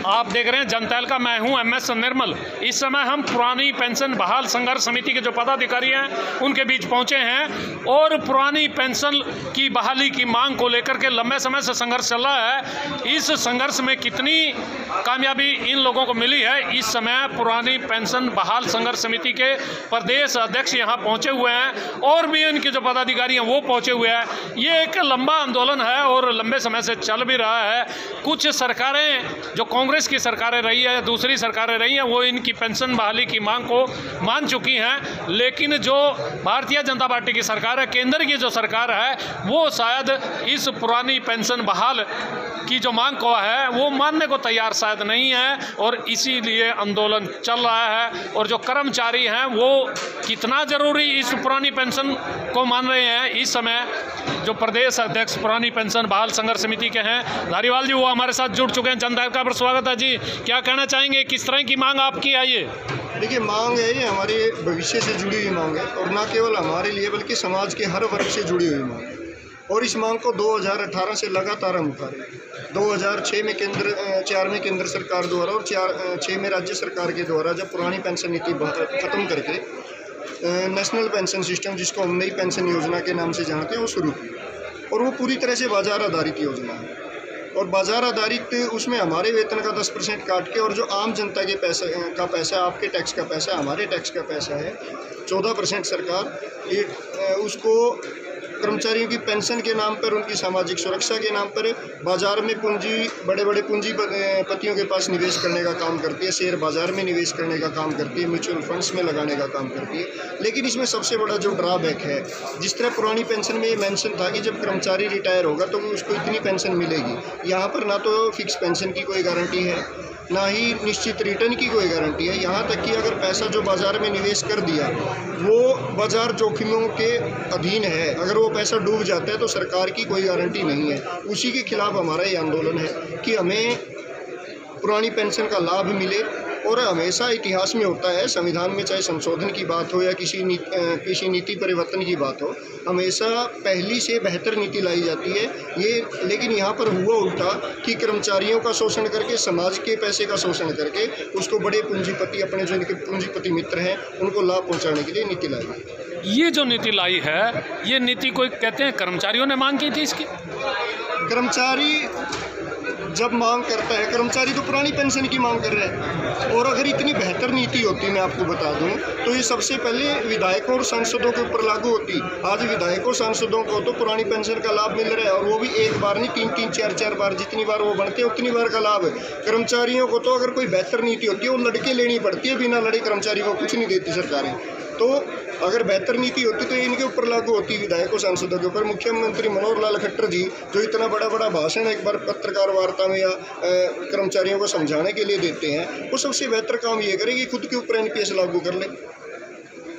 आप देख रहे हैं जनता का, मैं हूं MS निर्मल। इस समय हम पुरानी पेंशन बहाल संघर्ष समिति के जो पदाधिकारी हैं उनके बीच पहुंचे हैं और पुरानी पेंशन की बहाली की मांग को लेकर के लंबे समय से संघर्ष चल रहा है। इस संघर्ष में कितनी कामयाबी इन लोगों को मिली है, इस समय पुरानी पेंशन बहाल संघर्ष समिति के प्रदेश अध्यक्ष यहाँ पहुँचे हुए हैं और भी इनके जो पदाधिकारी हैं वो पहुँचे हुए हैं। ये एक लंबा आंदोलन है और लंबे समय से चल भी रहा है। कुछ सरकारें जो कांग्रेस की सरकारें रही है, दूसरी सरकारें रही हैं, वो इनकी पेंशन बहाली की मांग को मान चुकी हैं, लेकिन जो भारतीय जनता पार्टी की सरकार है, केंद्र की जो सरकार है, वो शायद इस पुरानी पेंशन बहाल की जो मांग को है वो मानने को तैयार शायद नहीं है और इसीलिए आंदोलन चल रहा है। और जो कर्मचारी हैं वो कितना ज़रूरी इस पुरानी पेंशन को मान रहे हैं, इस समय जो प्रदेश अध्यक्ष पुरानी पेंशन बहाल संघर्ष समिति के हैं धारीवाल जी, वो हमारे साथ जुड़ चुके हैं। जनता का पर स्वागत है जी। क्या कहना चाहेंगे, किस तरह की मांग आपकी है? ये देखिए, मांग है ये हमारे भविष्य से जुड़ी हुई मांग है और ना केवल हमारे लिए बल्कि समाज के हर वर्ग से जुड़ी हुई मांग है। और इस मांग को 2018 से लगातार हम उठा रहे हैं। 2004 में केंद्र सरकार द्वारा और 6 में राज्य सरकार के द्वारा जब पुरानी पेंशन नीति ख़त्म करके नेशनल पेंशन सिस्टम, जिसको हम नई पेंशन योजना के नाम से जानते हैं, वो शुरू की और वो पूरी तरह से बाजार आधारित योजना है। और बाजार आधारित उसमें हमारे वेतन का 10% काट के और जो आम जनता के पैसा आपके टैक्स का पैसा, हमारे टैक्स का पैसा है 14% सरकार उसको कर्मचारियों की पेंशन के नाम पर, उनकी सामाजिक सुरक्षा के नाम पर बाजार में बड़े बड़े पूंजीपतियों के पास निवेश करने का काम करती है, शेयर बाजार में निवेश करने का काम करती है, म्यूचुअल फंड्स में लगाने का काम करती है। लेकिन इसमें सबसे बड़ा जो ड्रॉबैक है, जिस तरह पुरानी पेंशन में ये मेंशन था कि जब कर्मचारी रिटायर होगा तो उसको इतनी पेंशन मिलेगी, यहाँ पर ना तो फिक्स पेंशन की कोई गारंटी है, ना ही निश्चित रिटर्न की कोई गारंटी है। यहाँ तक कि अगर पैसा जो बाज़ार में निवेश कर दिया वो बाज़ार जोखिमों के अधीन है, अगर वो पैसा डूब जाता है तो सरकार की कोई गारंटी नहीं है। उसी के खिलाफ हमारा ये आंदोलन है कि हमें पुरानी पेंशन का लाभ मिले। और हमेशा इतिहास में होता है, संविधान में चाहे संशोधन की बात हो या किसी नीति परिवर्तन की बात हो, हमेशा पहली से बेहतर नीति लाई जाती है ये। लेकिन यहाँ पर हुआ उल्टा कि कर्मचारियों का शोषण करके, समाज के पैसे का शोषण करके उसको बड़े पूंजीपति, अपने जो इनके पूंजीपति मित्र हैं, उनको लाभ पहुँचाने के लिए नीति लाई। ये जो नीति लाई है, ये नीति कोई कहते हैं कर्मचारियों ने मांग की थी इसकी। कर्मचारी जब मांग करता है, कर्मचारी तो पुरानी पेंशन की मांग कर रहे हैं। और अगर इतनी बेहतर नीति होती, मैं आपको बता दूं, तो ये सबसे पहले विधायकों और सांसदों के ऊपर लागू होती। आज विधायकों सांसदों को तो पुरानी पेंशन का लाभ मिल रहा है और वो भी एक बार नहीं, 3-3, 4-4 बार, जितनी बार वो बनते हैं उतनी बार का लाभ है। कर्मचारियों को तो अगर कोई बेहतर नीति होती है वो लड़के लेनी पड़ती है, बिना लड़े कर्मचारी को कुछ नहीं देती सरकारें। तो अगर बेहतर नीति होती तो इनके ऊपर लागू होती, विधायकों सांसदों के ऊपर। मुख्यमंत्री मनोहर लाल खट्टर जी जो इतना बड़ा बड़ा भाषण एक बार पत्रकार वार्ता में या कर्मचारियों को समझाने के लिए देते हैं, वो सबसे बेहतर काम ये करें कि खुद के ऊपर NPS लागू कर ले।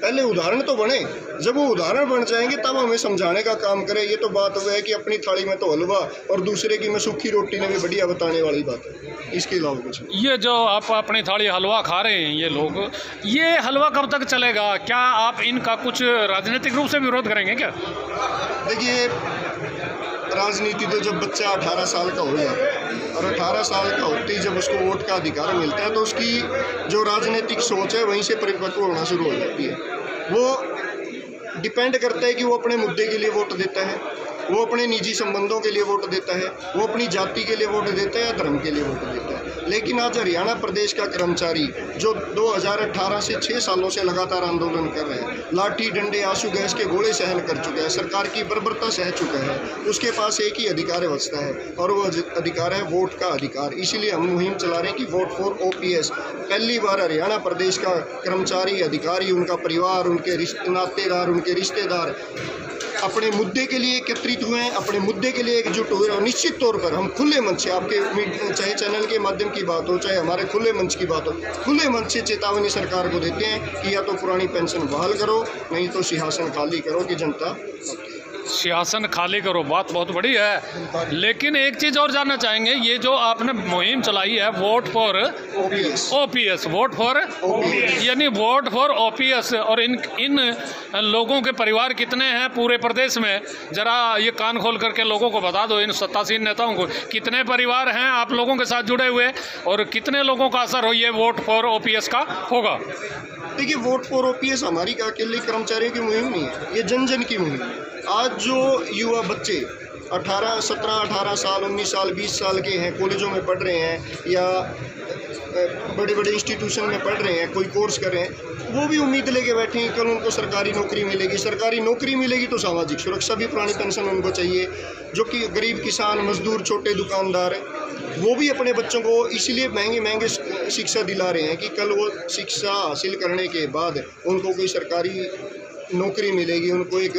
पहले उदाहरण तो बने, जब वो उदाहरण बन जाएंगे तब हमें समझाने का काम करें। ये तो बात हुआ है कि अपनी थाली में तो हलवा और दूसरे की में सूखी रोटी ने भी बढ़िया बताने वाली बात है। इसके अलावा कुछ नहीं। ये जो आप अपनी थाली हलवा खा रहे हैं ये लोग, ये हलवा कब तक चलेगा? क्या आप इनका कुछ राजनीतिक रूप से विरोध करेंगे क्या? देखिए, राजनीति तो जब बच्चा 18 साल का हो जाता है और 18 साल का होते ही जब उसको वोट का अधिकार मिलता है तो उसकी जो राजनीतिक सोच है वहीं से परिपक्व होना शुरू हो जाती है। वो डिपेंड करता है कि वो अपने मुद्दे के लिए वोट देता है, वो अपने निजी संबंधों के लिए वोट देता है, वो अपनी जाति के लिए वोट देता है या धर्म के लिए वोट देता है। लेकिन आज हरियाणा प्रदेश का कर्मचारी जो 2018 से 6 सालों से लगातार आंदोलन कर रहे हैं, लाठी डंडे आंसू गैस के गोले सहन कर चुका है, सरकार की बर्बरता सह चुका है, उसके पास एक ही अधिकार बचता है और वो अधिकार है वोट का अधिकार। इसीलिए हम मुहिम चला रहे हैं कि वोट फॉर OPS। पहली बार हरियाणा प्रदेश का कर्मचारी, अधिकारी, उनका परिवार, उनके नातेदार, उनके रिश्तेदार अपने मुद्दे के लिए एकत्रित हुए हैं, अपने मुद्दे के लिए एकजुट हुए। और निश्चित तौर पर हम खुले मंच से, आपके चाहे चैनल के माध्यम की बात हो, चाहे हमारे खुले मंच की बात हो, खुले मंच से चेतावनी सरकार को देते हैं कि या तो पुरानी पेंशन बहाल करो, नहीं तो सिंहासन खाली करो कि जनता सिंहासन खाली करो, बात बहुत बड़ी है। लेकिन एक चीज़ और जानना चाहेंगे, ये जो आपने मुहिम चलाई है vote for OPS, vote for यानी वोट फॉर ओपीएस, और इन लोगों के परिवार कितने हैं पूरे प्रदेश में? जरा ये कान खोल करके लोगों को बता दो, इन सत्तासीन नेताओं को, कितने परिवार हैं आप लोगों के साथ जुड़े हुए और कितने लोगों का असर हो ये वोट फॉर ओपीएस का होगा? देखिए, वोट फॉर ओपीएस हमारी अकेले कर्मचारियों की मुहिम नहीं है, ये जन जन की मुहिम है। आज जो युवा बच्चे 17, 18 साल, 19 साल, 20 साल के हैं, कॉलेजों में पढ़ रहे हैं या बड़े बड़े इंस्टीट्यूशन में पढ़ रहे हैं, कोई कोर्स कर रहे हैं, वो भी उम्मीद लेके बैठे हैं कल उनको सरकारी नौकरी मिलेगी। सरकारी नौकरी मिलेगी तो सामाजिक सुरक्षा भी, पुरानी पेंशन उनको चाहिए। जो कि गरीब किसान, मजदूर, छोटे दुकानदार हैं, वो भी अपने बच्चों को इसलिए महंगे शिक्षा दिला रहे हैं कि कल वो शिक्षा हासिल करने के बाद उनको कोई सरकारी नौकरी मिलेगी, उनको एक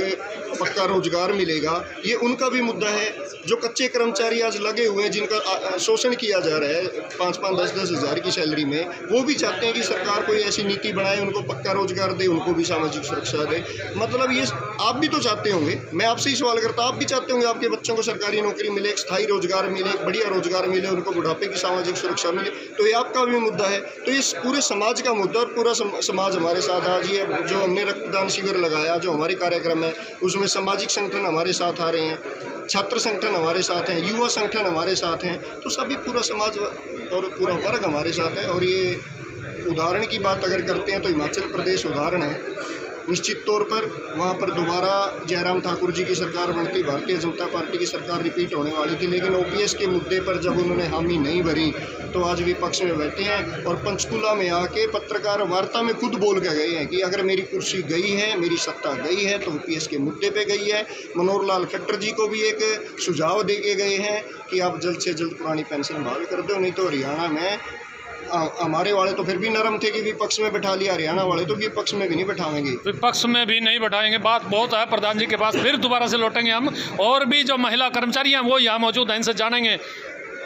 पक्का रोजगार मिलेगा। ये उनका भी मुद्दा है। जो कच्चे कर्मचारी आज लगे हुए हैं, जिनका शोषण किया जा रहा है 5-5, 10-10 हज़ार की सैलरी में, वो भी चाहते हैं कि सरकार कोई ऐसी नीति बनाए, उनको पक्का रोजगार दे, उनको भी सामाजिक सुरक्षा दे। मतलब ये आप भी तो चाहते होंगे, मैं आपसे ही सवाल करता, आप भी चाहते होंगे आपके बच्चों को सरकारी नौकरी मिले, एक स्थायी रोजगार मिले, एक बढ़िया रोजगार मिले, उनको बुढ़ापे की सामाजिक सुरक्षा मिले, तो ये आपका भी मुद्दा है। तो इस पूरे समाज का मुद्दा, और पूरा समाज हमारे साथ आज ये जो हमने रक्तदान शिविर लगाया, जो हमारे कार्यक्रम है, उसमें सामाजिक संगठन हमारे साथ आ रहे हैं, छात्र संगठन हमारे साथ हैं, युवा संगठन हमारे साथ हैं, तो सभी पूरा समाज और पूरा वर्ग हमारे साथ है। और ये उदाहरण की बात अगर करते हैं तो हिमाचल प्रदेश उदाहरण है। निश्चित तौर पर वहाँ पर दोबारा जयराम ठाकुर जी की सरकार बनती, भारतीय जनता पार्टी की सरकार रिपीट होने वाली थी, लेकिन ओपीएस के मुद्दे पर जब उन्होंने हामी नहीं भरी तो आज विपक्ष में बैठे हैं और पंचकूला में आके पत्रकार वार्ता में खुद बोल के गए हैं कि अगर मेरी कुर्सी गई है, मेरी सत्ता गई है तो ओपीएस के मुद्दे पे गई है। मनोहर लाल खट्टर जी को भी एक सुझाव दे के गए हैं कि आप जल्द से जल्द पुरानी पेंशन बहाल कर दो, नहीं तो हरियाणा में हमारे वाले तो फिर भी नरम थे कि विपक्ष में बैठा लिया, हरियाणा वाले तो विपक्ष में भी नहीं बैठाएंगे, विपक्ष में भी नहीं बैठाएंगे। बात बहुत है प्रधान जी के पास, फिर दोबारा से लौटेंगे हम। और भी जो महिला कर्मचारी हैं वो यहाँ मौजूद हैं, इनसे जानेंगे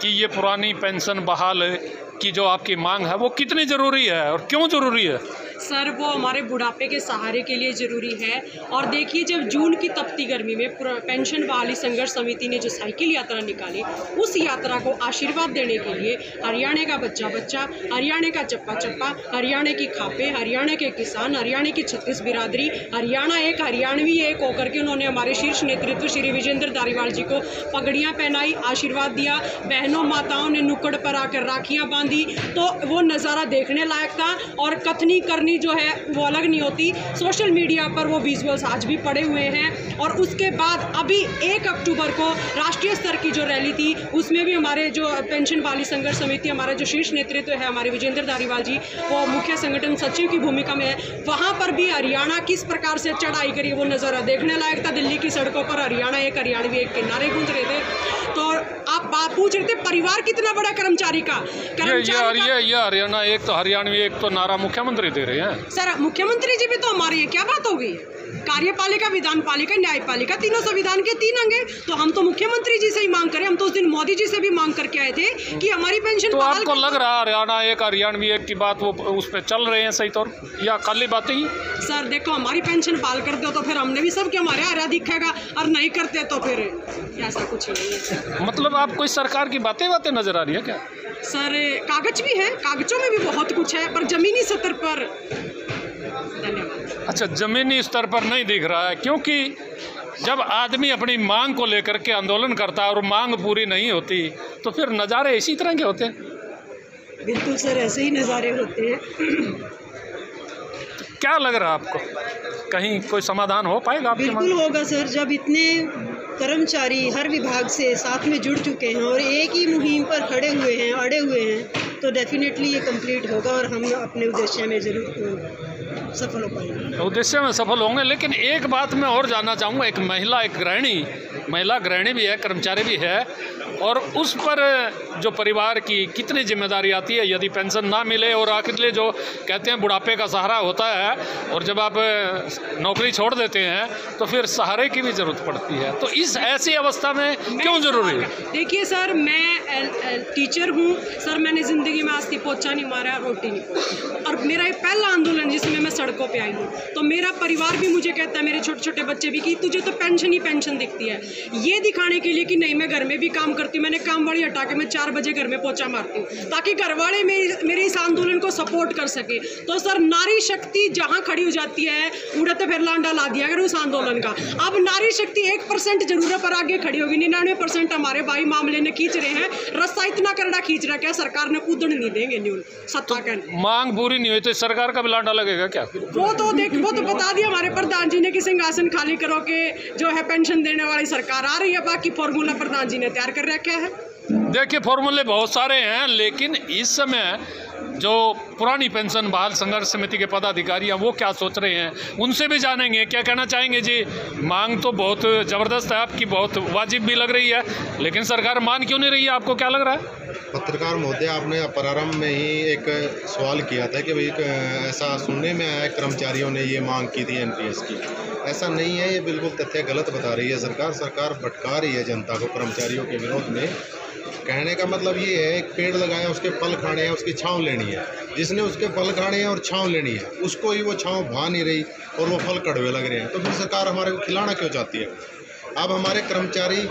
कि ये पुरानी पेंशन बहाल की जो आपकी मांग है वो कितनी ज़रूरी है और क्यों ज़रूरी है? सर, वो हमारे बुढ़ापे के सहारे के लिए ज़रूरी है। और देखिए, जब जून की तपती गर्मी में पेंशन बहाली संघर्ष समिति ने जो साइकिल यात्रा निकाली, उस यात्रा को आशीर्वाद देने के लिए हरियाणा का बच्चा बच्चा, हरियाणा का चप्पा चप्पा, हरियाणा की खापे, हरियाणा के किसान, हरियाणा की 36 बिरादरी, हरियाणा एक, हरियाणवी एक होकर के उन्होंने हमारे शीर्ष नेतृत्व श्री विजेंद्र धारीवाल जी को पगड़ियाँ पहनाई, आशीर्वाद दिया। बहनों माताओं ने नुक्कड़ पर आकर राखियाँ बांधी, तो वो नज़ारा देखने लायक था। और कथनी करनी जो है वो अलग नहीं होती। सोशल मीडिया पर वो विजुअल्स आज भी पड़े हुए हैं। और उसके बाद अभी 1 अक्टूबर को राष्ट्रीय स्तर की जो रैली थी, उसमें भी हमारे जो पेंशन बहाली संघर्ष समिति, हमारा जो शीर्ष नेतृत्व है हमारे विजेंद्र धारीवाल जी, वो मुख्य संगठन सचिव की भूमिका में है। वहाँ पर भी हरियाणा किस प्रकार से चढ़ाई करी, वो नज़ारा देखने लायक था। दिल्ली की सड़कों पर हरियाणा एक, हरियाणवी एक के नारे गूंज रहे थे। तो आप बात पूछ रहे थे परिवार कितना बड़ा कर्मचारी का, ये हरियाणा एक तो हरियाणवी एक तो नारा मुख्यमंत्री दे रहे हैं। सर, मुख्यमंत्री जी भी तो हमारे हैं, क्या बात हो गई? कार्यपालिका, विधानपालिका, न्यायपालिका, तीनों संविधान के 3 अंग हैं। तो हम तो मुख्यमंत्री जी से ही मांग करें। हम तो उस दिन मोदी जी से भी मांग करके आए थे कि हमारी पेंशन। तो आपको लग रहा है हरियाणा एक, हरियाणवी एक की बात वो उस पर चल रहे हैं सही तौर, या खाली बातें ही? सर देखो, हमारी पेंशन बहाल कर दो तो फिर हमने भी सबके हमारे हरा दिखेगा, और नहीं करते तो फिर ऐसा कुछ नहीं है। मतलब आप कोई सरकार की बातें नजर आ रही है क्या? सर, कागज भी है, कागजों में भी बहुत कुछ है, पर जमीनी स्तर पर। धन्यवाद। अच्छा, ज़मीनी स्तर पर नहीं दिख रहा है, क्योंकि जब आदमी अपनी मांग को लेकर के आंदोलन करता है और मांग पूरी नहीं होती तो फिर नज़ारे इसी तरह के होते हैं। बिल्कुल सर, ऐसे ही नज़ारे होते हैं। क्या लग रहा है आपको, कहीं कोई समाधान हो पाएगा आपके? बिल्कुल होगा सर, जब इतने कर्मचारी हर विभाग से साथ में जुड़ चुके हैं और एक ही मुहिम पर खड़े हुए हैं, अड़े हुए हैं, तो डेफिनेटली ये कंप्लीट होगा और हम अपने उद्देश्य में ज़रूर सफल हो पाएंगे। उद्देश्य में सफल होंगे। लेकिन एक बात मैं और जानना चाहूँगा, एक महिला, एक गृहिणी महिला गृहिणी भी है, कर्मचारी भी है, और उस पर जो परिवार की कितनी जिम्मेदारी आती है यदि पेंशन ना मिले। और आखिर जो कहते हैं बुढ़ापे का सहारा होता है, और जब आप नौकरी छोड़ देते हैं तो फिर सहारे की भी ज़रूरत पड़ती है। तो इस ऐसी अवस्था में क्यों ज़रूरी है? देखिए सर, मैं टीचर हूँ सर, मैंने ज़िंदगी में आज तक पोछा नहीं मारा, रोटी नहीं पकाई, और मेरा ये पहला आंदोलन जिसमें मैं सड़कों पे आई हूँ। तो मेरा परिवार भी मुझे कहता है, मेरे छोटे छोटे बच्चे भी, कि तुझे तो पेंशन ही पेंशन दिखती है। ये दिखाने के लिए कि नहीं, मैं घर में भी काम करती हूँ, मैंने काम वाली हटा के मैं 4 बजे घर में पोछा मारती हूँ, ताकि घर वाले मेरे इस आंदोलन को सपोर्ट कर सके। तो सर, नारी शक्ति जहाँ खड़ी हो जाती है, उड़ते फिर लांडा ला दिया अगर उस आंदोलन का। अब नारी शक्ति 1% जरूरत पर आगे खड़ी होगी, 99% हमारे भाई मामले ने खींच रहे हैं, रास्ता इतना करड़ा खींच रहा, क्या सरकार ने कूदन नहीं देंगे न्यून सत्ता का। मांग पूरी नहीं हुई तो सरकार का भी लांडा लगेगा क्या? वो तो बता दिया हमारे प्रधान जी ने कि सिंहासन खाली करो के जो है पेंशन देने वाली सरकार आ रही है, बाकी फॉर्मूला प्रधान जी ने तैयार कर रखा है। देखिए, फॉर्मूले बहुत सारे हैं, लेकिन इस समय जो पुरानी पेंशन बहाल संघर्ष समिति के पदाधिकारी हैं वो क्या सोच रहे हैं, उनसे भी जानेंगे। क्या कहना चाहेंगे जी? मांग तो बहुत ज़बरदस्त है आपकी, बहुत वाजिब भी लग रही है, लेकिन सरकार मान क्यों नहीं रही है? आपको क्या लग रहा है? पत्रकार महोदय, आपने प्रारंभ में ही एक सवाल किया था कि भाई ऐसा सुनने में आया है कर्मचारियों ने ये मांग की थी एनपीएस की। ऐसा नहीं है, ये बिल्कुल तथ्य गलत बता रही है सरकार। सरकार भटका रही है जनता को कर्मचारियों के विरोध में। कहने का मतलब ये है, एक पेड़ लगाया, उसके फल खाने हैं, उसकी छांव लेनी है। जिसने उसके फल खाने हैं और छांव लेनी है, उसको ही वो छांव भा नहीं रही और वो फल कड़वे लग रहे हैं, तो फिर सरकार हमारे को खिलाना क्यों चाहती है? अब हमारे कर्मचारी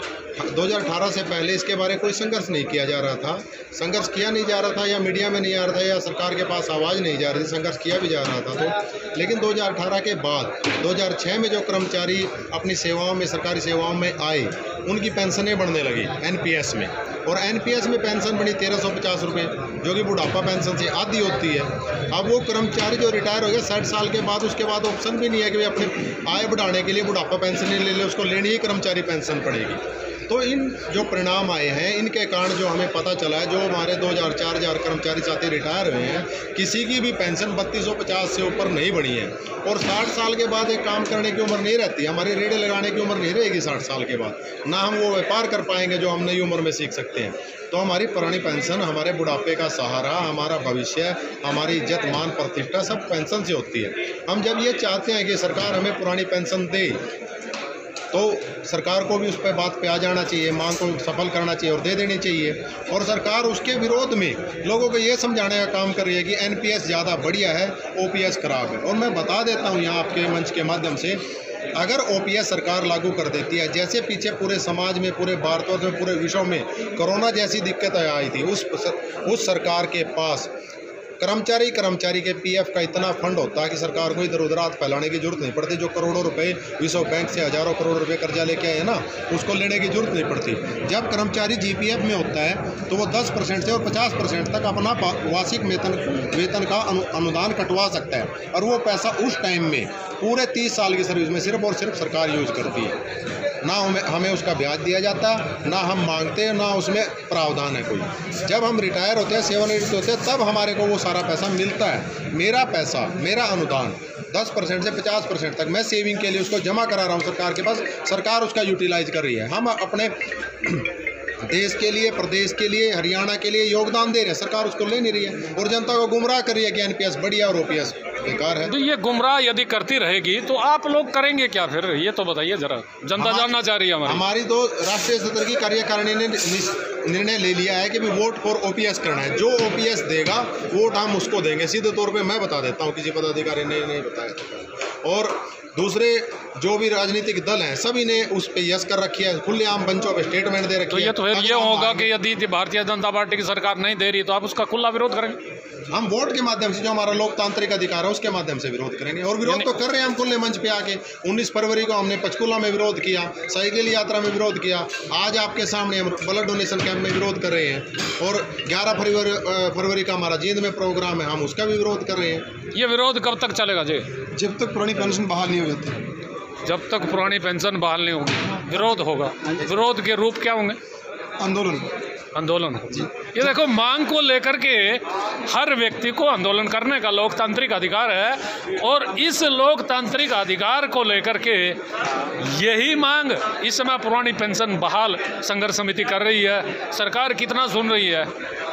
2018 से पहले इसके बारे में कोई संघर्ष नहीं किया जा रहा था, संघर्ष किया नहीं जा रहा था, या मीडिया में नहीं आ रहा था, या सरकार के पास आवाज़ नहीं जा रही थी, संघर्ष किया भी जा रहा था। तो लेकिन 2018 के बाद 2006 में जो कर्मचारी अपनी सेवाओं में, सरकारी सेवाओं में आए, उनकी पेंशनें बढ़ने लगी एनपीएस में, और एनपीएस में पेंशन बनी 1350 रुपये, जो कि बुढ़ापा पेंशन से आधी होती है। अब वो कर्मचारी जो रिटायर हो गया 60 साल के बाद, उसके बाद ऑप्शन भी नहीं है कि वे अपने आय बढ़ाने के लिए बुढ़ापा पेंशन ले ले, उसको लेनी ही कर्मचारी पेंशन पड़ेगी। तो इन जो परिणाम आए हैं, इनके कारण जो हमें पता चला है, जो हमारे 2000-4000 कर्मचारी साथी रिटायर हुए हैं, किसी की भी पेंशन 3250 से ऊपर नहीं बढ़ी है। और 60 साल के बाद एक काम करने की उम्र नहीं रहती, हमारी रेड़े लगाने की उम्र नहीं रहेगी 60 साल के बाद, ना हम वो व्यापार कर पाएंगे जो हम नई उम्र में सीख सकते हैं। तो हमारी पुरानी पेंशन हमारे बुढ़ापे का सहारा, हमारा भविष्य, हमारी इज्जत, मान, प्रतिष्ठा सब पेंशन से होती है। हम जब ये चाहते हैं कि सरकार हमें पुरानी पेंशन दे, तो सरकार को भी उस पर बात पे आ जाना चाहिए, मांग को सफल करना चाहिए और दे देनी चाहिए। और सरकार उसके विरोध में लोगों को ये समझाने का काम कर रही है कि एनपीएस ज़्यादा बढ़िया है, ओपीएस खराब है। और मैं बता देता हूँ यहाँ आपके मंच के माध्यम से, अगर ओपीएस सरकार लागू कर देती है, जैसे पीछे पूरे समाज में, पूरे भारतवर्ष में, पूरे विश्व में कोरोना जैसी दिक्कत आई थी, उस सरकार के पास कर्मचारी के पीएफ का इतना फंड होता है कि सरकार को इधर उधर हाथ फैलाने की जरूरत नहीं पड़ती। जो करोड़ों रुपए विश्व बैंक से हज़ारों करोड़ रुपए कर्जा लेके आए ना, उसको लेने की जरूरत नहीं पड़ती। जब कर्मचारी जीपीएफ में होता है तो वो 10% से और 50% तक अपना वार्षिक वेतन का अनुदान कटवा सकता है, और वो पैसा उस टाइम में पूरे 30 साल की सर्विस में सिर्फ और सिर्फ सरकार यूज़ करती है। ना हमें उसका ब्याज दिया जाता, ना हम मांगते हैं, ना उसमें प्रावधान है कोई। जब हम रिटायर होते हैं, सेवानिवृत्त होते हैं, तब हमारे को वो सारा पैसा मिलता है। मेरा पैसा, मेरा अनुदान 10% से 50% तक मैं सेविंग के लिए उसको जमा करा रहा हूँ सरकार के पास, सरकार उसका यूटिलाइज कर रही है। हम अपने देश के लिए, प्रदेश के लिए, हरियाणा के लिए योगदान दे रहे हैं, सरकार उसको ले नहीं रही है और जनता को गुमराह कर रही है कि एनपीएस बढ़िया और ओपीएस बेकार है। तो ये गुमराह यदि करती रहेगी तो आप लोग करेंगे क्या फिर? ये तो बताइए जरा, जनता जानना चाह रही है। हमारी तो राष्ट्रीय स्तर की कार्यकारिणी ने निर्णय ले लिया है कि भी वोट फॉर ओपीएस करना है। जो ओपीएस देगा वोट हम उसको देंगे। सीधे तौर पे मैं बता देता हूँ, किसी पदाधिकारी ने नहीं बताया। और दूसरे जो भी राजनीतिक दल हैं, सभी ने उस पे यस कर रखी है, खुलेआम मंचों पे स्टेटमेंट दे रखी है। तो ये होगा कि यदि भारतीय जनता पार्टी की सरकार नहीं दे रही तो आप उसका खुला विरोध करेंगे? हम वोट के माध्यम से, जो हमारा लोकतांत्रिक अधिकार है, उसके माध्यम से विरोध करेंगे। और विरोध तो कर रहे हैं हम खुले मंच पे आके। 19 फरवरी को हमने पंचकुला में विरोध किया, साइकिल यात्रा में विरोध किया, आज आपके सामने हम ब्लड डोनेशन कैंप में विरोध कर रहे हैं। और 11 फरवरी का हमारा जींद में प्रोग्राम है, हम उसका भी विरोध कर रहे हैं। ये विरोध कब तक चलेगा जी? जब तक पुरानी पेंशन बहाल नहीं हो जाती। जब तक पुरानी पेंशन बहाल नहीं होगी विरोध होगा। विरोध के रूप क्या होंगे? आंदोलन। आंदोलन हो। ये देखो, मांग को लेकर के हर व्यक्ति को आंदोलन करने का लोकतांत्रिक अधिकार है, और इस लोकतांत्रिक अधिकार को लेकर के यही मांग इस समय पुरानी पेंशन बहाल संघर्ष समिति कर रही है। सरकार कितना सुन रही है,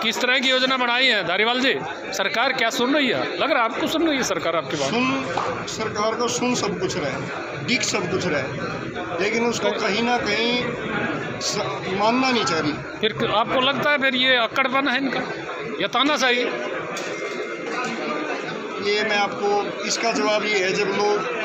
किस तरह की योजना बनाई है धारीवाल जी, सरकार क्या सुन रही है? लग रहा है आपको सुन रही है सरकार आपकी बात? सरकार को सुन सब कुछ रहा है, दिख सब कुछ रहा है, लेकिन उसको कहीं ना कहीं मानना नहीं चाह रही। फिर आपको लगता है फिर ये अक्कड़पन है इनका, या तानाशाही? ये मैं आपको इसका जवाब ये है, जब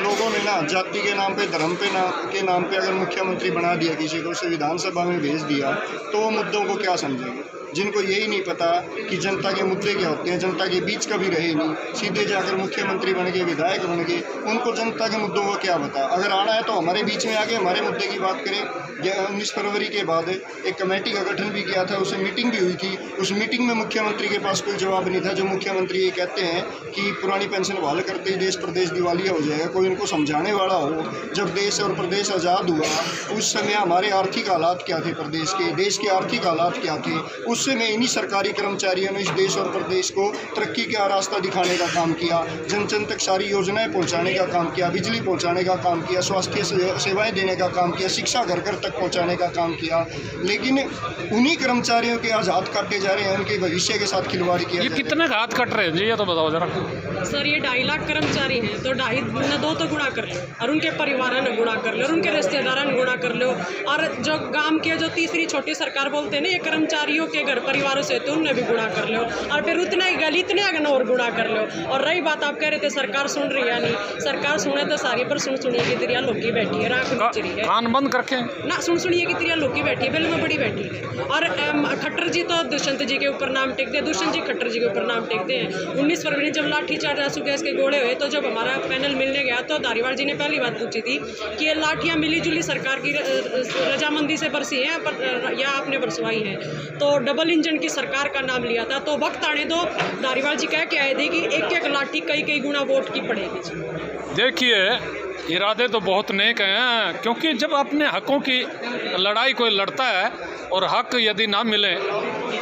लोगों ने ना जाति के नाम पे, धर्म के नाम पे अगर मुख्यमंत्री बना दिया किसी को, उसे विधानसभा में भेज दिया, तो वो मुद्दों को क्या समझेंगे? जिनको यही नहीं पता कि जनता के मुद्दे क्या होते हैं, जनता के बीच कभी रहे नहीं, सीधे जाकर मुख्यमंत्री बन गए, विधायक बन गए, उनको जनता के मुद्दों को क्या पता? अगर आना है तो हमारे बीच में आके हमारे मुद्दे की बात करें। 19 फरवरी के बाद एक कमेटी का गठन भी किया था, उससे मीटिंग भी हुई थी, उस मीटिंग में मुख्यमंत्री के पास कोई जवाब नहीं था। जो मुख्यमंत्री ये कहते हैं कि पुरानी पेंशन बहाल करते ही देश प्रदेश दिवालिया हो जाएगा, कोई उनको समझाने वाला हो। जब देश और प्रदेश आज़ाद हुआ उस समय हमारे आर्थिक हालात क्या थे, प्रदेश के, देश के आर्थिक हालात क्या थे, उस समय इन्हीं सरकारी कर्मचारियों ने इस देश और प्रदेश को तरक्की का रास्ता दिखाने का काम किया, जन जन तक सारी योजनाएं पहुंचाने का काम किया, बिजली पहुंचाने का काम किया, स्वास्थ्य सेवाएं देने का काम किया, शिक्षा घर घर तक पहुंचाने का काम किया। लेकिन उन्हीं कर्मचारियों के आज हाथ काटे जा रहे हैं, उनके भविष्य के साथ खिलवाड़ किया। ये कितने हाथ कट रहे हैं जी, ये तो बताओ जरा। सर ये 2.5 लाख कर्मचारी हैं, तो 2.5 तो गुणा कर लो, और उनके परिवार ने गुणा कर लो, और उनके रिश्तेदार ने गुणा कर लो, और जो गांव के जो तीसरी छोटी सरकार बोलते हैं ना, ये कर्मचारियों के घर परिवारों से, तो उनने भी गुणा कर लो, और फिर उतने इतने अगन और गुणा कर लो। और रही बात आप कह रहे थे सरकार सुन रही है, नहीं सरकार सुने तो सारी, पर सुनिए की तिरिया लोग की बैठी है, राख नीच रही है, कान बंद करके ना सुनिए की तिरिया लोग की बैठी है, बिल में बड़ी बैठी है। और खट्टर जी तो दुष्यंत जी के ऊपर नाम टेकते हैं, दुष्यंत जी खट्टर जी के ऊपर नाम टेकते हैं। 19 फरवरी जब लाठीचार्ज आंसू गैस के गोले हुए, तो जब हमारा पैनल मिलने गया तो धारीवाल जी ने पहली बात पूछी थी कि ये लाठियाँ मिली जुली सरकार की रजामंदी से बरसी हैं या आपने बरसवाई है? तो डबल इंजन की सरकार का नाम लिया था। तो वक्त आने दो, धारीवाल जी कह के आए थे कि एक लाठी कई गुना वोट की पड़ेगी जी। देखिए, इरादे तो बहुत नेक हैं, क्योंकि जब अपने हकों की लड़ाई कोई लड़ता है और हक यदि ना मिले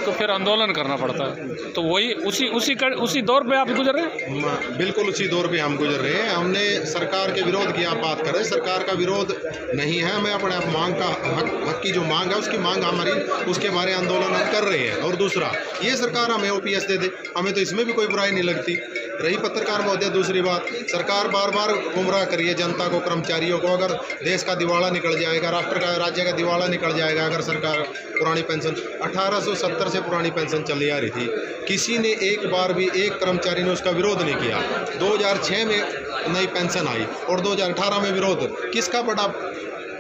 तो फिर आंदोलन करना पड़ता है। तो वही उसी दौर पे आप गुजर रहे हैं। बिल्कुल उसी दौर पे हम गुजर रहे हैं। हमने सरकार के विरोध की आप बात कर रहे हैं, सरकार का विरोध नहीं है, हमें अपने आप मांग का हक की जो मांग है उसकी मांग हमारी, उसके बारे आंदोलन हम कर रहे हैं। और दूसरा, ये सरकार हमें OPS दे दे, हमें तो इसमें भी कोई बुराई नहीं लगती। रही पत्रकार महोदय, दूसरी बात, सरकार बार बार गुमराह करी है जनता को, कर्मचारियों को। अगर देश का दिवाला निकल जाएगा, राष्ट्र का, राज्य का दिवाला निकल जाएगा अगर सरकार पुरानी पेंशन 1870 से पुरानी पेंशन चली आ रही थी, किसी ने एक बार भी, एक कर्मचारी ने उसका विरोध नहीं किया। 2006 में नई पेंशन आई और 2018 में विरोध। किसका बड़ा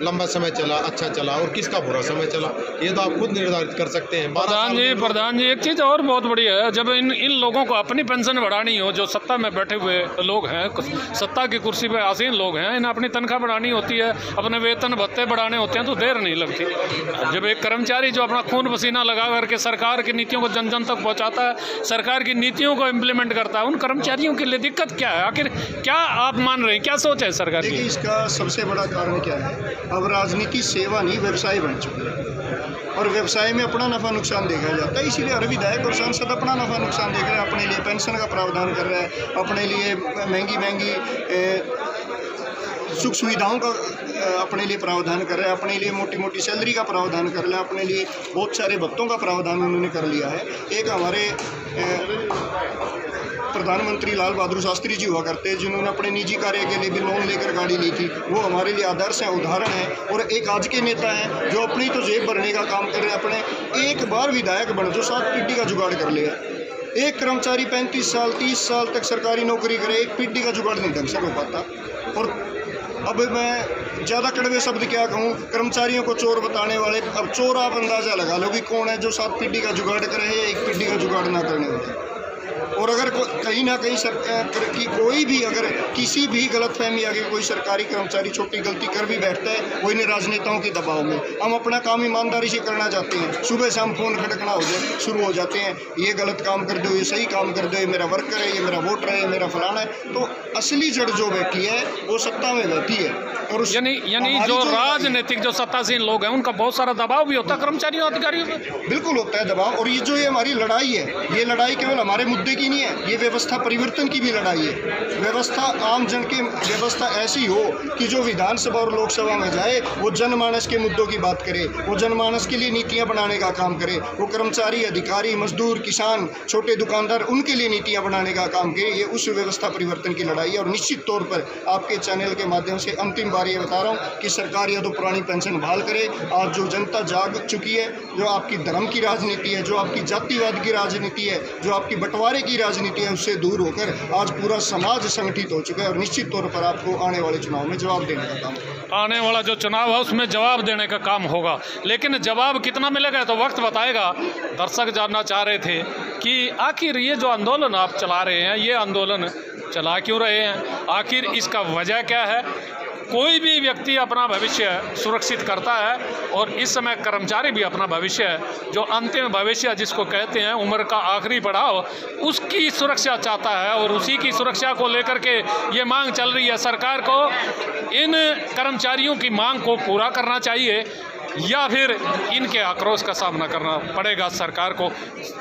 लंबा समय चला, अच्छा चला, और किसका बुरा समय चला, ये तो आप खुद निर्धारित कर सकते हैं। प्रधान जी एक चीज़ और बहुत बड़ी है, जब इन लोगों को अपनी पेंशन बढ़ानी हो, जो सत्ता में बैठे हुए लोग हैं, सत्ता की कुर्सी पे आसीन लोग हैं, इन्हें अपनी तनख्वाह बढ़ानी होती है, अपने वेतन भत्ते बढ़ाने होते हैं, तो देर नहीं लगती। जब एक कर्मचारी जो अपना खून पसीना लगा करके सरकार की नीतियों को जन जन तक पहुँचाता है, सरकार की नीतियों को इम्प्लीमेंट करता है, उन कर्मचारियों के लिए दिक्कत क्या है? आखिर क्या आप मान रहे हैं, क्या सोच है सरकार की? देखिए, इसका सबसे बड़ा कारण क्या है, अब राजनीति सेवा नहीं व्यवसाय बन चुकी है, और व्यवसाय में अपना नफा नुकसान देखा जाता है। इसीलिए हर विधायक और सांसद अपना नफा नुकसान देख रहे हैं, अपने लिए पेंशन का प्रावधान कर रहा है, अपने लिए महंगी सुख सुविधाओं का अपने लिए प्रावधान कर रहे हैं, अपने लिए मोटी सैलरी का प्रावधान कर रहे हैं, अपने लिए बहुत सारे भत्तों का प्रावधान उन्होंने कर लिया है। एक हमारे प्रधानमंत्री लाल बहादुर शास्त्री जी हुआ करते हैं, जिन्होंने अपने निजी कार्य के लिए भी लोन लेकर गाड़ी ली थी, वो हमारे लिए आदर्श है, उदाहरण है। और एक आज के नेता हैं जो अपनी तो जेब भरने का काम कर रहे हैं, अपने एक बार विधायक बन जो 7 पीढ़ी का जुगाड़ कर लिया। एक कर्मचारी 35 साल 30 साल तक सरकारी नौकरी करे, एक पीढ़ी का जुगाड़ नहीं ढंग से हो पाता। और अब मैं ज़्यादा कड़वे शब्द क्या कहूँ, कर्मचारियों को चोर बताने वाले, अब चोर आप अंदाज़ा लगा लो कि कौन है जो 7 पीढ़ी का जुगाड़ करे या एक पीढ़ी का जुगाड़ ना करने वाला। और अगर कहीं ना कहीं की कोई भी अगर किसी भी गलतफहमी आगे कोई सरकारी कर्मचारी छोटी गलती कर भी बैठता है, वो इन राजनेताओं के दबाव में, हम अपना काम ईमानदारी से करना चाहते हैं, सुबह शाम फ़ोन खटकना शुरू हो जाते हैं, ये गलत काम कर दो, ये सही काम कर दो, ये मेरा वर्कर है, ये मेरा वोटर है, ये मेरा फलाना है। तो असली जड़ जो बैठी है वो सत्ता में बैठी है। और यानी जो राजनीतिक जो सत्तासीन लोग हैं उनका बहुत सारा दबाव भी होता है कर्मचारियों अधिकारियों पर। बिल्कुल होता है दबाव। और ये हमारी लड़ाई है, ये लड़ाई केवल हमारे मुद्दे की नहीं है, ये व्यवस्था परिवर्तन की भी लड़ाई है। व्यवस्था आम जन की व्यवस्था ऐसी हो कि जो विधानसभा और लोकसभा में जाए वो जनमानस के मुद्दों की बात करे, वो जनमानस के लिए नीतियां बनाने का काम करे, वो कर्मचारी, अधिकारी, मजदूर, किसान, छोटे दुकानदार, उनके लिए नीतियां बनाने का काम करे। ये उस व्यवस्था परिवर्तन की लड़ाई है। और निश्चित तौर पर आपके चैनल के माध्यम से अंतिम बार ये बता रहा हूँ कि सरकार या तो पुरानी पेंशन बहाल करे। आज जो जनता जाग चुकी है, जो आपकी धर्म की राजनीति है, जो आपकी जातिवाद की राजनीति है, जो आपकी बंटवारे की राजनीति है, उससे दूर होकर आज पूरा समाज संगठित हो चुका है। और निश्चित तौर पर आपको आने वाले चुनाव में जवाब देने का काम, आने वाला जो चुनाव है उसमें जवाब देने का काम होगा। लेकिन जवाब कितना मिलेगा तो वक्त बताएगा। दर्शक जानना चाह रहे थे कि आखिर ये जो आंदोलन आप चला रहे हैं, ये आंदोलन चला क्यों रहे हैं, आखिर इसका वजह क्या है। कोई भी व्यक्ति अपना भविष्य सुरक्षित करता है और इस समय कर्मचारी भी अपना भविष्य, जो अंतिम भविष्य जिसको कहते हैं उम्र का आखिरी पड़ाव, उसकी सुरक्षा चाहता है। और उसी की सुरक्षा को लेकर के ये मांग चल रही है। सरकार को इन कर्मचारियों की मांग को पूरा करना चाहिए या फिर इनके आक्रोश का सामना करना पड़ेगा सरकार को।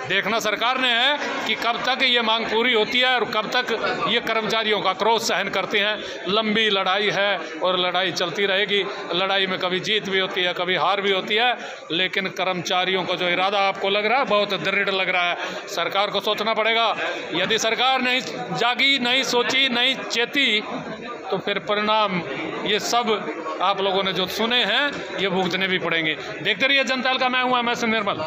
देखना सरकार ने है कि कब तक ये मांग पूरी होती है और कब तक ये कर्मचारियों का आक्रोश सहन करते हैं। लंबी लड़ाई है और लड़ाई चलती रहेगी। लड़ाई में कभी जीत भी होती है, कभी हार भी होती है, लेकिन कर्मचारियों को जो इरादा आपको लग रहा है बहुत दृढ़ लग रहा है। सरकार को सोचना पड़ेगा। यदि सरकार नहीं जागी, नहीं सोची, नहीं चेती, तो फिर परिणाम ये सब आप लोगों ने जो सुने हैं ये भुगतने भी पड़ेंगे। देखते रहिए जनता का। मैं हूँ MS निर्मल।